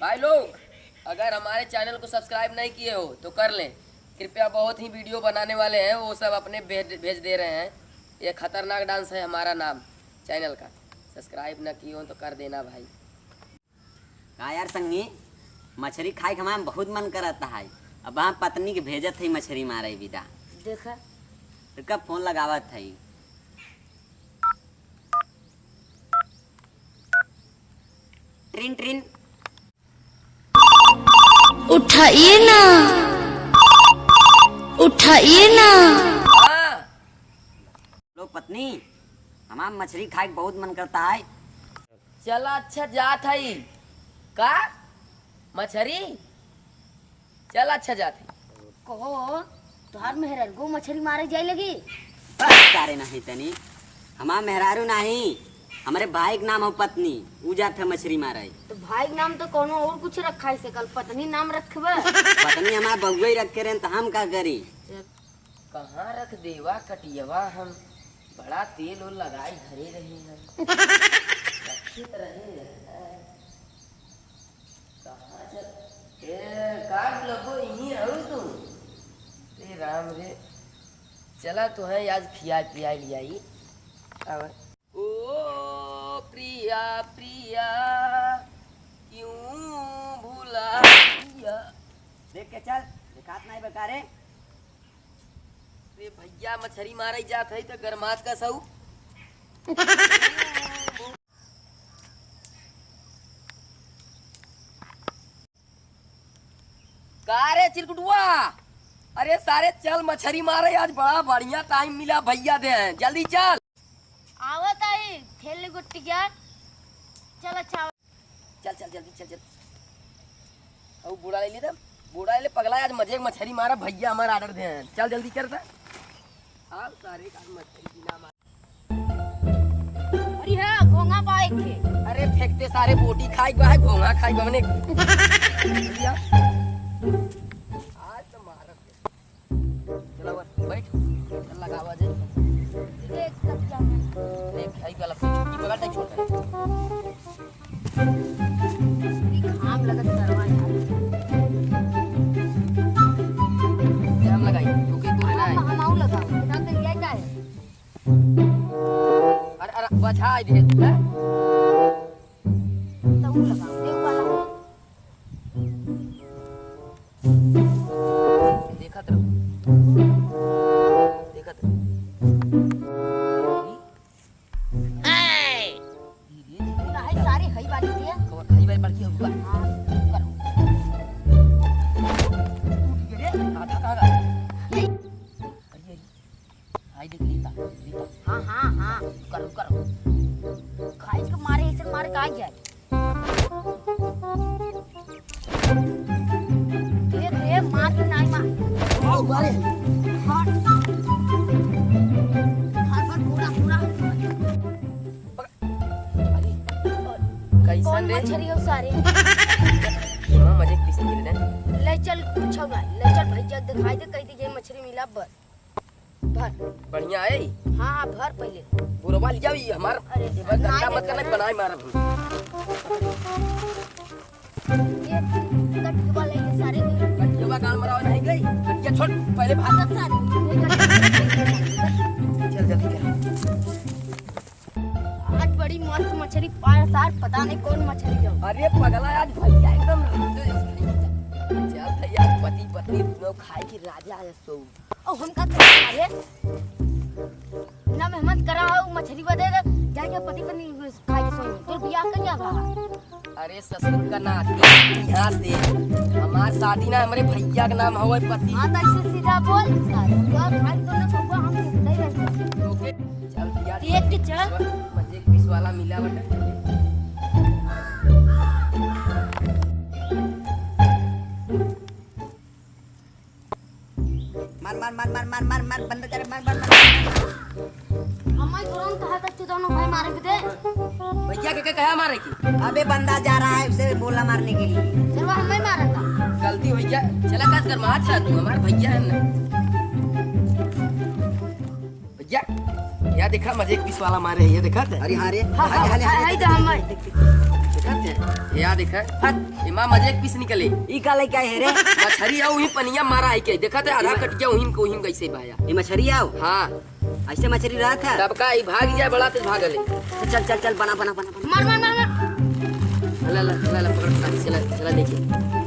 भाई लोग, अगर हमारे चैनल को सब्सक्राइब नहीं किए हो तो कर लें। कृपया, बहुत ही वीडियो बनाने वाले हैं, वो सब अपने भेज दे रहे हैं। ये खतरनाक डांस है हमारा नाम चैनल का। सब्सक्राइब ना किए हो तो कर देना भाई। हाँ यार संगी, मछली खाए के हमारा बहुत मन करता है। अब हम पत्नी के भेजत है मछली मारे विदा। देखा तो कब फोन लगावत है। ट्रिन ट्रिन उठाइए ना, उठाइए ना। हाँ, लोग पत्नी, हमारा मछली खाए के बहुत मन करता है। चला अच्छा जात है का मछरी। चल अच्छा जात है। कहो तुहार मेहर गो मछली मारे जाए लगी। सारे नहीं तनी, हमारा मेहरारू नहीं, हमारे भाई के नाम है पत्नी, ऊ जात है मछली मारे। तो भाई के नाम तो कोनो और कुछ रखा है से कल पत्नी नाम रखबे। पत्नी हमारा बउआ ही रखे रहे तो हम का करी। कहाँ रख देवा कटियवा, हम बड़ा तेल और लगाई धरे रहे हैं। रखित रहे हैं। कहाँ चल काट लगो यहीं हो तुम। रे राम रे, चला तो है आज खिया पिया लियाई। अब ओ प्रिया प्रिया क्यों भूला दिया। देख के चल, दिखात नहीं बेकारे। रे भैया मछली मारे जात है तो गरमात का सऊ। का रे चिरकुटुआ, अरे सारे चल मछली मारे, आज बड़ा बढ़िया टाइम मिला भैया दे हैं, जल्दी चल। आवत आई थैली गुट्टी क्या। चल अच्छा चल चल जल्दी चल चल। और बूढ़ा ले लिया, बूढ़ा ले पगला, आज मजे मछली मारा भैया, हमारा ऑर्डर दे हैं। चल जल्दी कर दे। हाँ सारे का मछली बिना मार। अरे हां घोंगा पाए थे। अरे फेंकते सारे बोटी खाई बा है, घोंगा खाई बा मने। आज तो मारत है। चलो बैठ, चल लगावा जे। देख सब क्या देख खाई वाला छुट्टी पकड़ दे छोड़। घाम लगत सरवा यार। जाम लगाई ओके तो ना है। हम आऊ लगाओ ना तो ये क्या है। अरे अरे बचा दे है। तो वो लगाओ देख वाला। देखत रहो, देखत रहो। ना है सारी हई वाली दिया। कवर खाई भाई बड़की होगा। हां करो। टूट गए रे, आधा कहां गया। अरे अरे हाय देख लीता लीता। हां हां हां करो करो। खाई के मारे ऐसे मारे का जाए। ये मार के नहीं मार। आओ मारे। हां हां पूरा पूरा। अरे कैसन कौन रे। मछली हो सारे। हां मजे किस मिल ने। ले चल कुछ ना ले चल भैया दिखाई दे कहीं ये मछली मिला बस भर। बढ़िया है। हां हां भर पहले। बुरवा लिया भी हमार। अरे ये बस गंदा मत करना, बनाए मारा। ये कट वाले ये सारे कटिया गाल मरावा नहीं गई। कटिया छोड़, पहले भाग। सब सारे चल जल्दी कर। आज बड़ी मस्त मछली पाया सार, पता नहीं कौन मछली हो। अरे पगला, आज भैया एकदम चल भैया, पति पत्नी दोनों खाए की राजा है सो। और हम का अरे ना मेहनत करा हो मछली बदे जाके पति पत्नी खाए के सोई तो बियाह कइया बा। अरे ससुर का नाती यहाँ से हमार शादी ना हमारे भैया का नाम हवे पति। हां तो ऐसे सीधा बोल सारे और खाए तो ना बबुआ हम नहीं रहते। ओके चल भैया एक के चल मजे पीस वाला मिला बटा। मार मार मार मार मार मार मार बंद कर, मार मार मार। हमारे तुरंत कहा था दोनों भाई मारे के दे। भैया के कहा मारे की। अबे बंदा जा रहा है, उसे बोला मारने के लिए। सिर्फ हमें मारा था। गलती भैया, चला काज कर मार था तू, हमारे भैया है ना। भैया या देखा मजे पीस वाला मारे, ये देखा। अरे हाँ रे, हां हां हां तो हम देखत है या देख इमा मजे एक पीस निकले ई का ले क्या है रे? मछरी आऊ ही पनिया मारा है के देखत है आधा कट गया उहिम कैसे भाया ये मछली आओ हाँ ऐसे मछली रहा था। तब का ई भाग जाए बड़ा तेज भागले चल चल चल बना बना बना बना। मार मार मार मार ला ला ला ला पकड़ चला चला देखिए